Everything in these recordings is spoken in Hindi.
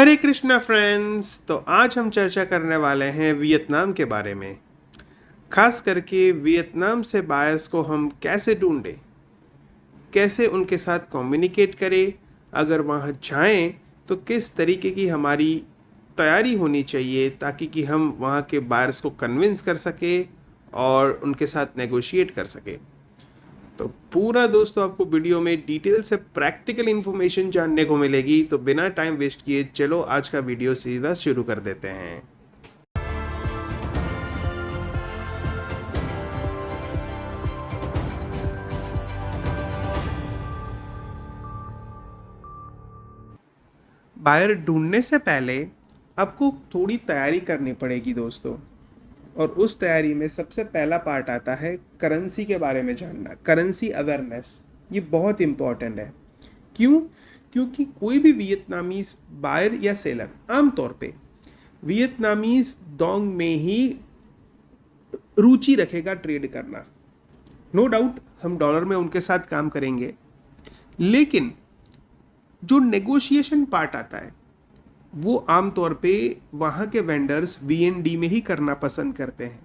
हरे कृष्णा फ्रेंड्स। तो आज हम चर्चा करने वाले हैं वियतनाम के बारे में। खास करके वियतनाम से बायर्स को हम कैसे ढूंढें, कैसे उनके साथ कम्युनिकेट करें, अगर वहाँ जाएं तो किस तरीके की हमारी तैयारी होनी चाहिए ताकि कि हम वहाँ के बायर्स को कन्विंस कर सके और उनके साथ नेगोशिएट कर सके। तो पूरा दोस्तों आपको वीडियो में डिटेल से प्रैक्टिकल इन्फॉर्मेशन जानने को मिलेगी। तो बिना टाइम वेस्ट किए चलो आज का वीडियो सीधा शुरू कर देते हैं। बायर ढूंढने से पहले आपको थोड़ी तैयारी करनी पड़ेगी दोस्तों। और उस तैयारी में सबसे पहला पार्ट आता है करेंसी के बारे में जानना, करेंसी अवेयरनेस। ये बहुत इम्पॉर्टेंट है। क्यों? क्योंकि कोई भी वियतनामीज बायर या सेलर आमतौर पे वियतनामीज डोंग में ही रुचि रखेगा ट्रेड करना। नो डाउट हम डॉलर में उनके साथ काम करेंगे, लेकिन जो नेगोशिएशन पार्ट आता है वो आमतौर पे वहाँ के वेंडर्स वीएनडी में ही करना पसंद करते हैं।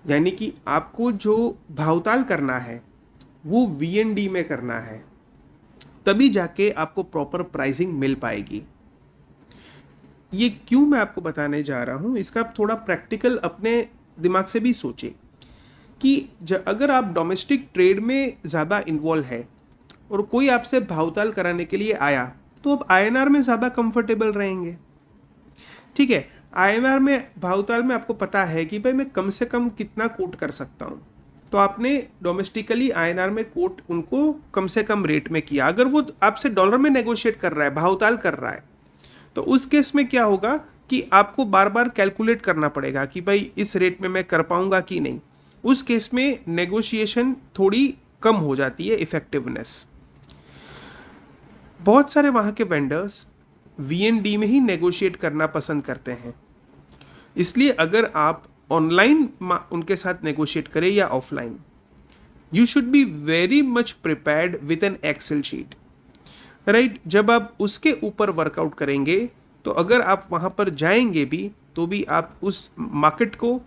यानी कि आपको जो भावताल करना है वो वीएनडी में करना है, तभी जाके आपको प्रॉपर प्राइसिंग मिल पाएगी। ये क्यों मैं आपको बताने जा रहा हूँ, इसका आप थोड़ा प्रैक्टिकल अपने दिमाग से भी सोचें कि अगर आप डोमेस्टिक ट्रेड में ज़्यादा इन्वॉल्व है और कोई आपसे भावताल कराने के लिए आया तो आप आईएनआर में ज़्यादा कंफर्टेबल रहेंगे। ठीक है, आईएनआर में भावताल में आपको पता है कि भाई मैं कम से कम कितना कोट कर सकता हूँ, तो आपने डोमेस्टिकली आईएनआर में कोट उनको कम से कम रेट में किया। अगर वो आपसे डॉलर में नेगोशिएट कर रहा है, भावताल कर रहा है, तो उस केस में क्या होगा कि आपको बार बार कैलकुलेट करना पड़ेगा कि भाई इस रेट में मैं कर पाऊंगा कि नहीं। उस केस में नेगोशिएशन थोड़ी कम हो जाती है, इफेक्टिवनेस। बहुत सारे वहाँ के वेंडर्स वीएनडी में ही नेगोशिएट करना पसंद करते हैं। इसलिए अगर आप ऑनलाइन उनके साथ नेगोशिएट करें या offline, you should be very much prepared with an Excel sheet, right. जब आप उसके ऊपर वर्कआउट करेंगे तो अगर आप वहाँ पर जाएंगे भी तो भी आप उस मार्केट को,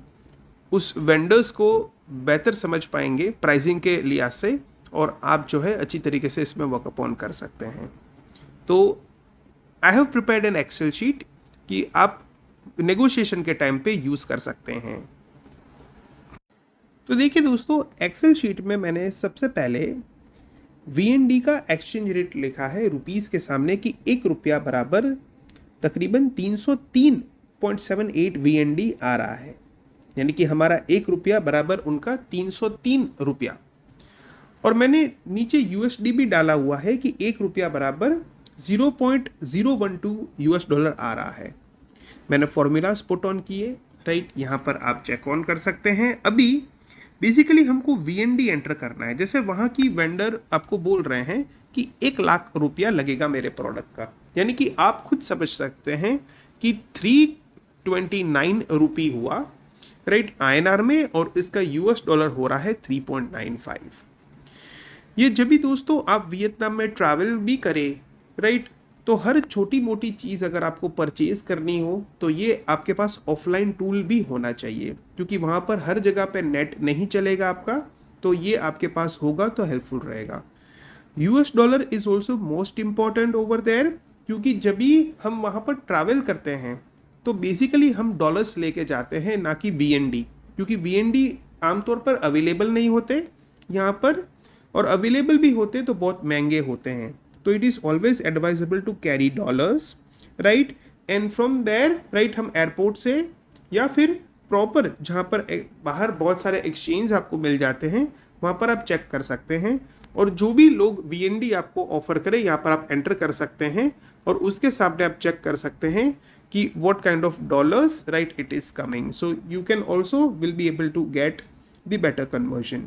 उस वेंडर्स को बेहतर समझ पाएंगे प्राइसिंग के लिहाज से, और आप जो है अच्छी तरीके से इसमें वर्कअप ऑन कर सकते हैं। तो I have prepared an Excel sheet कि आप नेगोशिएशन के टाइम पे यूज़ कर सकते हैं। तो देखिए दोस्तों, एक्सेल शीट में मैंने सबसे पहले वीएनडी का एक्सचेंज रेट लिखा है रुपीज़ के सामने कि ₹1 बराबर तकरीबन 303.78 वीएनडी आ रहा है। यानी कि हमारा ₹1 बराबर उनका 303 रुपया। और मैंने नीचे यूएसडी भी डाला हुआ है कि ₹1 बराबर 0.012 यूएस डॉलर आ रहा है। मैंने फॉर्मूलाज पुट ऑन किए, राइट। यहाँ पर आप चेक ऑन कर सकते हैं। अभी बेसिकली हमको वीएनडी एंटर करना है। जैसे वहाँ की वेंडर आपको बोल रहे हैं कि ₹1,00,000 लगेगा मेरे प्रोडक्ट का, यानी कि आप खुद समझ सकते हैं कि 329 रुपी हुआ, राइट, आईएनआर में, और इसका यूएस डॉलर हो रहा है 3.95। ये जब भी दोस्तों आप वियतनाम में ट्रैवल भी करें, राइट, तो हर छोटी मोटी चीज़ अगर आपको परचेज करनी हो तो ये आपके पास ऑफलाइन टूल भी होना चाहिए, क्योंकि वहाँ पर हर जगह पे नेट नहीं चलेगा आपका, तो ये आपके पास होगा तो हेल्पफुल रहेगा। US dollar is also most important over there, क्योंकि जब भी हम वहाँ पर ट्रैवल करते हैं तो बेसिकली हम डॉलर्स लेके जाते हैं, ना कि वीएनडी, क्योंकि वीएनडी आमतौर पर अवेलेबल नहीं होते यहाँ पर, और अवेलेबल भी होते तो बहुत महंगे होते हैं। तो it is always advisable to carry dollars, right, and from there, right, हम एयरपोर्ट से या फिर प्रॉपर जहाँ पर बाहर बहुत सारे एक्सचेंज आपको मिल जाते हैं वहाँ पर आप चेक कर सकते हैं, और जो भी लोग वीएनडी आपको ऑफर करें यहाँ पर आप एंटर कर सकते हैं, और उसके सामने आप चेक कर सकते हैं कि what kind of dollars, right, it is coming, so you can also will be able to get the better conversion,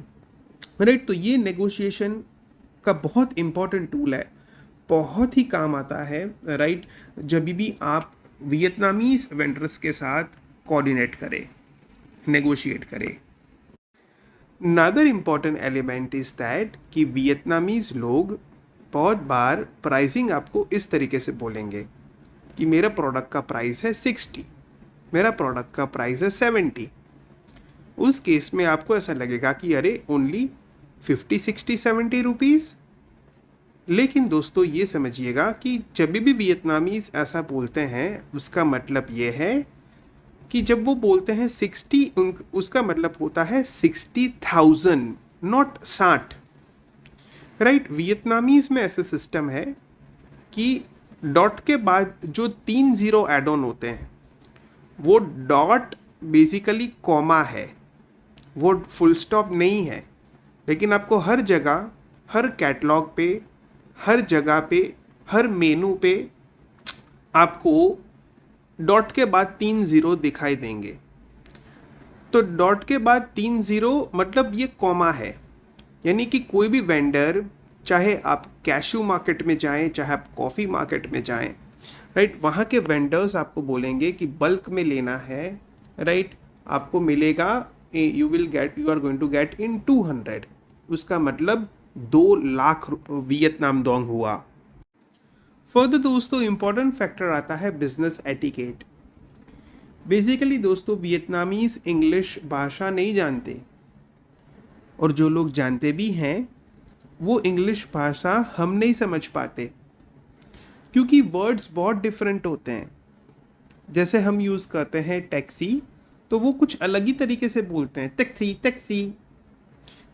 right। तो ये नेगोशिएशन का बहुत इंपॉर्टेंट टूल है, बहुत ही काम आता है, राइट, जब भी आप वियतनामीज वेंडर्स के साथ कोऑर्डिनेट करें, नेगोशिएट करें। Another important element is that कि वियतनामीज लोग बहुत बार प्राइसिंग आपको इस तरीके से बोलेंगे कि मेरा प्रोडक्ट का प्राइस है 60, मेरा प्रोडक्ट का प्राइस है 70, उस केस में आपको ऐसा लगेगा कि अरे ओनली 50, 60, 70 रुपीज़। लेकिन दोस्तों ये समझिएगा कि जब भी वियतनामीज ऐसा बोलते हैं उसका मतलब ये है कि जब वो बोलते हैं 60, उसका मतलब होता है 60,000, नॉट 60। राइट, वियतनामीज में ऐसे सिस्टम है कि डॉट के बाद जो 3 जीरो एड ऑन होते हैं वो डॉट बेसिकली कॉमा है, वो फुल स्टॉप नहीं है। लेकिन आपको हर जगह, हर कैटलॉग पे, हर जगह पे, हर मेनू पे आपको डॉट के बाद 3 जीरो दिखाई देंगे। तो डॉट के बाद 3 जीरो मतलब ये कॉमा है, यानी कि कोई भी वेंडर, चाहे आप कैशू मार्केट में जाएं, चाहे आप कॉफ़ी मार्केट में जाएं, राइट, वहाँ के वेंडर्स आपको बोलेंगे कि बल्क में लेना है, राइट, आपको मिलेगा, you are going to get in 200। उसका मतलब 2 लाख वियतनाम डोंग हुआ। फर्दर दोस्तों इम्पॉर्टेंट फैक्टर आता है बिजनेस एटिकेट। बेसिकली दोस्तों वियतनामीज इंग्लिश भाषा नहीं जानते, और जो लोग जानते भी हैं वो इंग्लिश भाषा हम नहीं समझ पाते, क्योंकि वर्ड्स बहुत डिफरेंट होते हैं। जैसे हम यूज़ करते हैं टैक्सी, तो वो कुछ अलग ही तरीके से बोलते हैं, टैक्सी टैक्सी,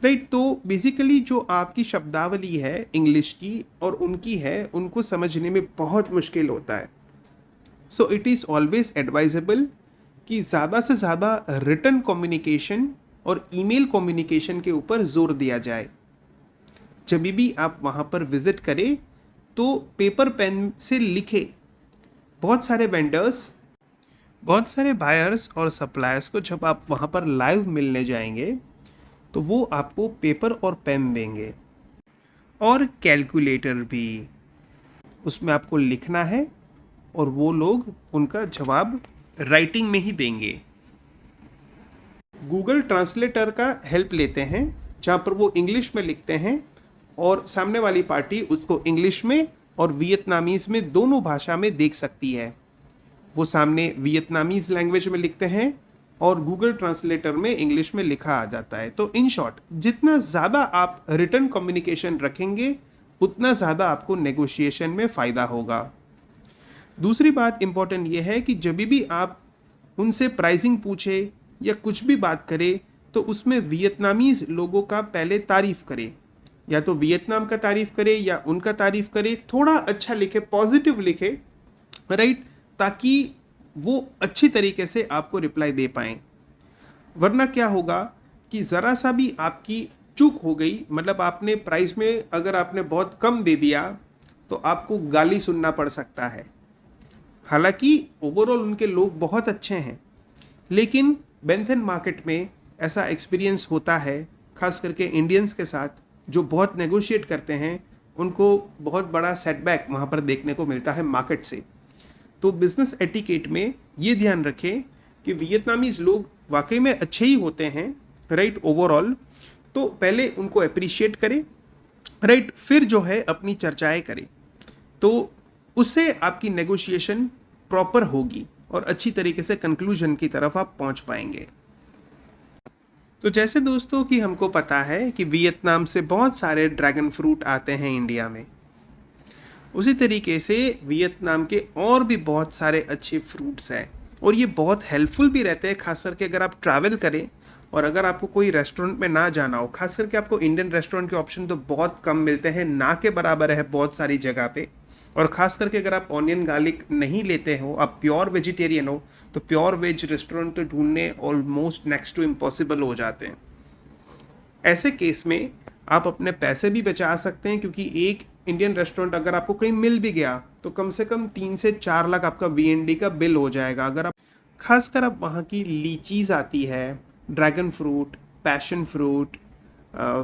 राइट। तो बेसिकली जो आपकी शब्दावली है इंग्लिश की और उनकी है, उनको समझने में बहुत मुश्किल होता है। So it is always advisable कि ज़्यादा से ज़्यादा रिटन कम्युनिकेशन और ईमेल कम्युनिकेशन के ऊपर जोर दिया जाए। जब भी आप वहाँ पर विज़िट करें तो पेपर पेन से लिखे। बहुत सारे वेंडर्स, बहुत सारे बायर्स और सप्लायर्स को जब आप वहाँ पर लाइव मिलने जाएंगे तो वो आपको पेपर और पेन देंगे, और कैलकुलेटर भी। उसमें आपको लिखना है और वो लोग उनका जवाब राइटिंग में ही देंगे। गूगल ट्रांसलेटर का हेल्प लेते हैं, जहाँ पर वो इंग्लिश में लिखते हैं और सामने वाली पार्टी उसको इंग्लिश में और वियतनामीज में दोनों भाषा में देख सकती है। वो सामने वियतनामीज लैंग्वेज में लिखते हैं और गूगल ट्रांसलेटर में इंग्लिश में लिखा आ जाता है। तो इन शॉर्ट, जितना ज़्यादा आप रिटन कम्युनिकेशन रखेंगे उतना ज़्यादा आपको नेगोशिएशन में फ़ायदा होगा। दूसरी बात इंपॉर्टेंट ये है कि जब भी आप उनसे प्राइसिंग पूछे या कुछ भी बात करें तो उसमें वियतनामीज लोगों का पहले तारीफ़ करें, या तो वियतनाम का तारीफ़ करे या उनका तारीफ़ करे, थोड़ा अच्छा लिखे, पॉजिटिव लिखे, राइट, ताकि वो अच्छी तरीके से आपको रिप्लाई दे पाएँ। वरना क्या होगा कि ज़रा सा भी आपकी चूक हो गई, मतलब आपने प्राइस में अगर आपने बहुत कम दे दिया तो आपको गाली सुनना पड़ सकता है। हालांकि ओवरऑल उनके लोग बहुत अच्छे हैं, लेकिन बेंथन मार्केट में ऐसा एक्सपीरियंस होता है, खास करके इंडियंस के साथ जो बहुत नेगोशिएट करते हैं, उनको बहुत बड़ा सेटबैक वहाँ पर देखने को मिलता है मार्केट से। तो बिजनेस एटिकेट में ये ध्यान रखें कि वियतनामीज लोग वाकई में अच्छे ही होते हैं, राइट, ओवरऑल। तो पहले उनको अप्रिशिएट करें, राइट, फिर जो है अपनी चर्चाएं करें, तो उससे आपकी नेगोशिएशन प्रॉपर होगी और अच्छी तरीके से कंक्लूजन की तरफ आप पहुंच पाएंगे। तो जैसे दोस्तों कि हमको पता है कि वियतनाम से बहुत सारे ड्रैगन फ्रूट आते हैं इंडिया में, उसी तरीके से वियतनाम के और भी बहुत सारे अच्छे फ्रूट्स हैं, और ये बहुत हेल्पफुल भी रहते हैं, खास करके अगर आप ट्रैवल करें और अगर आपको कोई रेस्टोरेंट में ना जाना हो। खास करके आपको इंडियन रेस्टोरेंट के ऑप्शन तो बहुत कम मिलते हैं, ना के बराबर है बहुत सारी जगह पे। और ख़ास करके अगर आप ऑनियन गार्लिक नहीं लेते हो, आप प्योर वेजिटेरियन हो, तो प्योर वेज रेस्टोरेंट तो ढूंढने ऑलमोस्ट नेक्स्ट टू इम्पॉसिबल हो जाते हैं। ऐसे केस में आप अपने पैसे भी बचा सकते हैं, क्योंकि एक इंडियन रेस्टोरेंट अगर आपको कहीं मिल भी गया तो कम से कम 3 से 4 लाख आपका VND का बिल हो जाएगा। अगर आप खासकर आप वहाँ की लीचीज़ आती है, ड्रैगन फ्रूट, पैशन फ्रूट,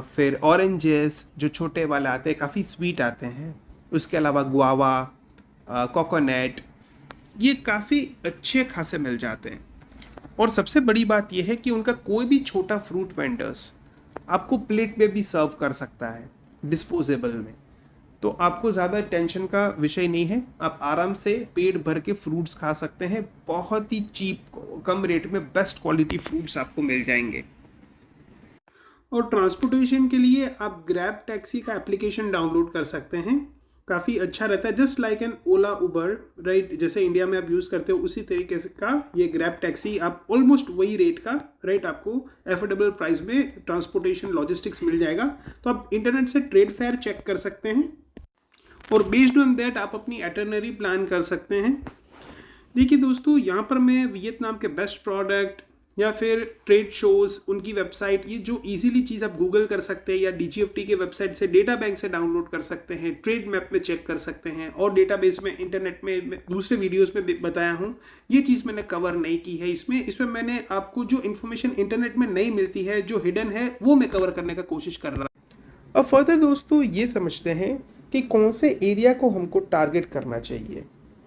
फिर ऑरेंजेस जो छोटे वाले आते हैं, काफ़ी स्वीट आते हैं, उसके अलावा गुआवा, कोकोनट, ये काफ़ी अच्छे खासे मिल जाते हैं। और सबसे बड़ी बात यह है कि उनका कोई भी छोटा फ्रूट वेंडर्स आपको प्लेट में भी सर्व कर सकता है, डिस्पोजेबल में। तो आपको ज़्यादा टेंशन का विषय नहीं है, आप आराम से पेट भर के फ्रूट्स खा सकते हैं। बहुत ही चीप, कम रेट में बेस्ट क्वालिटी फ्रूट्स आपको मिल जाएंगे। और ट्रांसपोर्टेशन के लिए आप ग्रैब टैक्सी का एप्लीकेशन डाउनलोड कर सकते हैं, काफ़ी अच्छा रहता है, just like an Ola Uber, right. जैसे इंडिया में आप यूज़ करते हो उसी तरीके से का ये ग्रैब टैक्सी, आप ऑलमोस्ट वही रेट का, राइट, आपको एफोर्डेबल प्राइस में ट्रांसपोर्टेशन लॉजिस्टिक्स मिल जाएगा। तो आप इंटरनेट से ट्रेड फेयर चेक कर सकते हैं और बेस्ड ऑन दैट आप अपनी एटरनरी प्लान कर सकते हैं। देखिए दोस्तों, यहाँ पर मैं वियतनाम के बेस्ट प्रोडक्ट या फिर ट्रेड शोज़, उनकी वेबसाइट, ये जो इजीली चीज़ आप गूगल कर सकते हैं या DGFT के वेबसाइट से, डेटा बैंक से डाउनलोड कर सकते हैं, ट्रेड मैप में चेक कर सकते हैं, और डेटाबेस में, इंटरनेट में दूसरे वीडियोस में बताया हूँ। ये चीज़ मैंने कवर नहीं की है इसमें मैंने आपको जो इन्फॉर्मेशन इंटरनेट में नहीं मिलती है, जो हिडन है, वो मैं कवर करने का कोशिश कर रहा हूँ। अब फर्दर दोस्तों ये समझते हैं कि कौन से एरिया को हमको टारगेट करना चाहिए,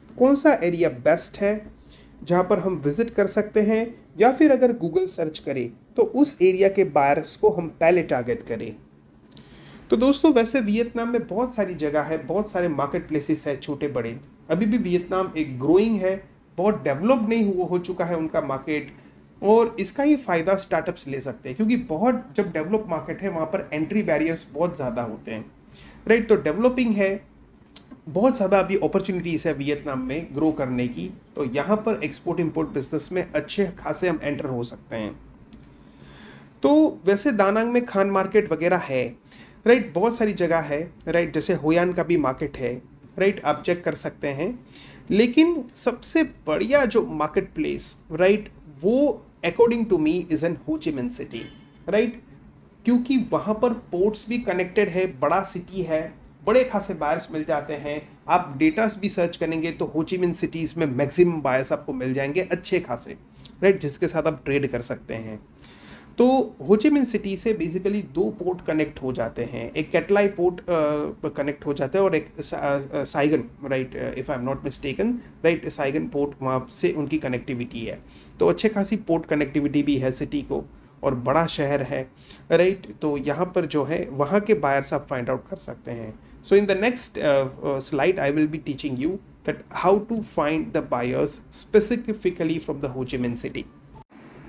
कौन सा एरिया बेस्ट है जहाँ पर हम विजिट कर सकते हैं, या फिर अगर गूगल सर्च करें तो उस एरिया के बायर्स को हम पहले टारगेट करें। तो दोस्तों वैसे वियतनाम में बहुत सारी जगह है, बहुत सारे मार्केट प्लेसेस है छोटे बड़े। अभी भी वियतनाम एक ग्रोइंग है, बहुत डेवलप नहीं हो चुका है उनका मार्केट, और इसका ही फ़ायदा स्टार्टअप्स ले सकते हैं, क्योंकि बहुत जब डेवलप मार्केट है वहाँ पर एंट्री बैरियर्स बहुत ज़्यादा होते हैं, राइट। तो डेवलपिंग है, बहुत ज़्यादा अभी अपॉर्चुनिटीज़ है वियतनाम में ग्रो करने की, तो यहाँ पर एक्सपोर्ट इंपोर्ट बिजनेस में अच्छे खासे हम एंटर हो सकते हैं। तो वैसे दानांग में खान मार्केट वगैरह है, राइट, बहुत सारी जगह है, राइट, जैसे होयान का भी मार्केट है, राइट, आप चेक कर सकते हैं। लेकिन सबसे बढ़िया जो मार्केट प्लेस, राइट, वो according to me is an Ho Chi Minh City, right, क्योंकि वहाँ पर पोर्ट्स भी कनेक्टेड है, बड़ा सिटी है, बड़े खासे बायर्स मिल जाते हैं। आप डेटास भी सर्च करेंगे तो हो ची मिन सिटीज़ में मैक्सिमम बायर्स आपको मिल जाएंगे अच्छे खासे, राइट, जिसके साथ आप ट्रेड कर सकते हैं। तो हो ची मिन सिटी से बेसिकली 2 पोर्ट कनेक्ट हो जाते हैं, एक कैटलाई पोर्ट कनेक्ट हो जाता है और एक Saigon, right, if I am not mistaken, right, Saigon port, वहाँ से उनकी कनेक्टिविटी है। तो अच्छे खासी पोर्ट कनेक्टिविटी भी है सिटी को, और बड़ा शहर है, राइट। तो यहाँ पर जो है वहाँ के बायर्स आप फाइंड आउट कर सकते हैं। So in the next slide I will be teaching you that how to find the buyers specifically from the Ho Chi Minh City.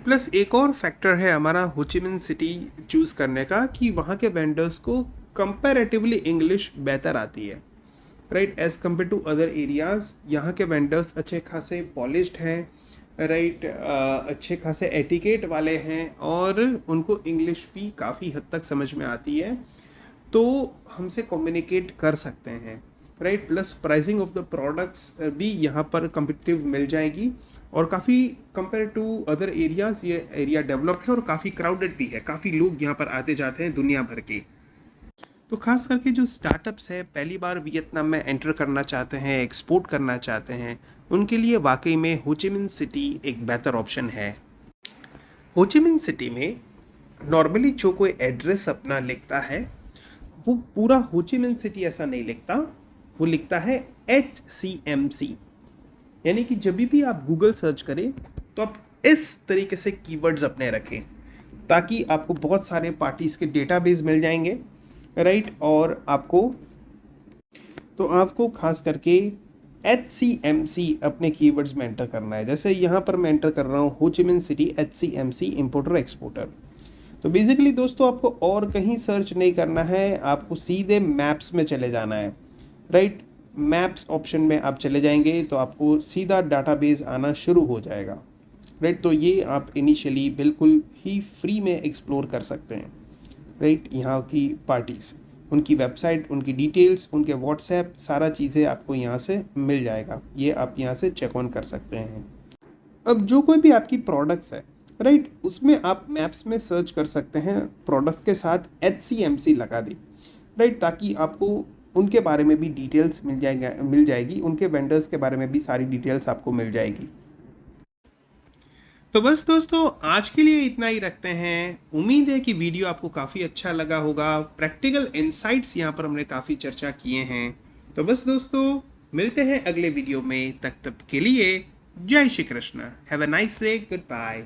Plus एक और फैक्टर है हमारा हो ची मिन सिटी चूज़ करने का, कि वहाँ के वेंडर्स को कंपैरेटिवली इंग्लिश बेहतर आती है, right, as compare to other areas. यहाँ के वेंडर्स अच्छे खासे पॉलिश्ड हैं, राइट, अच्छे खासे एटिकेट वाले हैं, और उनको इंग्लिश भी काफ़ी हद तक समझ में आती है, तो हमसे कम्युनिकेट कर सकते हैं, right. Plus pricing of the products भी यहाँ पर कम्पिटिटिव मिल जाएगी, और काफ़ी कंपेयर टू अदर एरियाज़ ये एरिया डेवलप्ड है, और काफ़ी क्राउडेड भी है, काफ़ी लोग यहाँ पर आते जाते हैं दुनिया भर के। तो खास करके जो स्टार्टअप्स है, पहली बार वियतनाम में एंटर करना चाहते हैं, एक्सपोर्ट करना चाहते हैं, उनके लिए वाकई में हो ची मिन सिटी एक बेहतर ऑप्शन है। हो ची मिन सिटी में नॉर्मली जो कोई एड्रेस अपना लिखता है वो पूरा हो ची मिन सिटी ऐसा नहीं लिखता, वो लिखता है HCMC। यानी कि जब भी आप गूगल सर्च करें तो आप इस तरीके से कीवर्ड्स अपने रखें, ताकि आपको बहुत सारे पार्टीज़ के डेटाबेस मिल जाएंगे, राइट। और आपको खास करके HCMC अपने कीवर्ड्स में एंटर करना है। जैसे यहाँ पर मैं एंटर कर रहा हूँ हो Chi Minh City HCMC importer exporter. तो बेसिकली दोस्तों आपको और कहीं सर्च नहीं करना है, आपको सीधे मैप्स में चले जाना है, राइट। मैप्स ऑप्शन में आप चले जाएंगे तो आपको सीधा डाटाबेस आना शुरू हो जाएगा, राइट। तो ये आप इनिशियली बिल्कुल ही फ्री में एक्सप्लोर कर सकते हैं, राइट। यहाँ की पार्टीज़, उनकी वेबसाइट, उनकी डिटेल्स, उनके व्हाट्सएप, सारा चीज़ें आपको यहाँ से मिल जाएगा, ये आप यहाँ से चेक ऑन कर सकते हैं। अब जो कोई भी आपकी प्रोडक्ट्स है, राइट, उसमें आप मैप्स में सर्च कर सकते हैं, प्रोडक्ट्स के साथ HCMC लगा दी, राइट, ताकि आपको उनके बारे में भी डिटेल्स मिल जाएगी, उनके वेंडर्स के बारे में भी सारी डिटेल्स आपको मिल जाएगी। तो बस दोस्तों आज के लिए इतना ही रखते हैं। उम्मीद है कि वीडियो आपको काफ़ी अच्छा लगा होगा, प्रैक्टिकल इनसाइट्स यहाँ पर हमने काफ़ी चर्चा किए हैं। तो बस दोस्तों मिलते हैं अगले वीडियो में, तब तक के लिए जय Shri Krishna, have a nice day, good bye.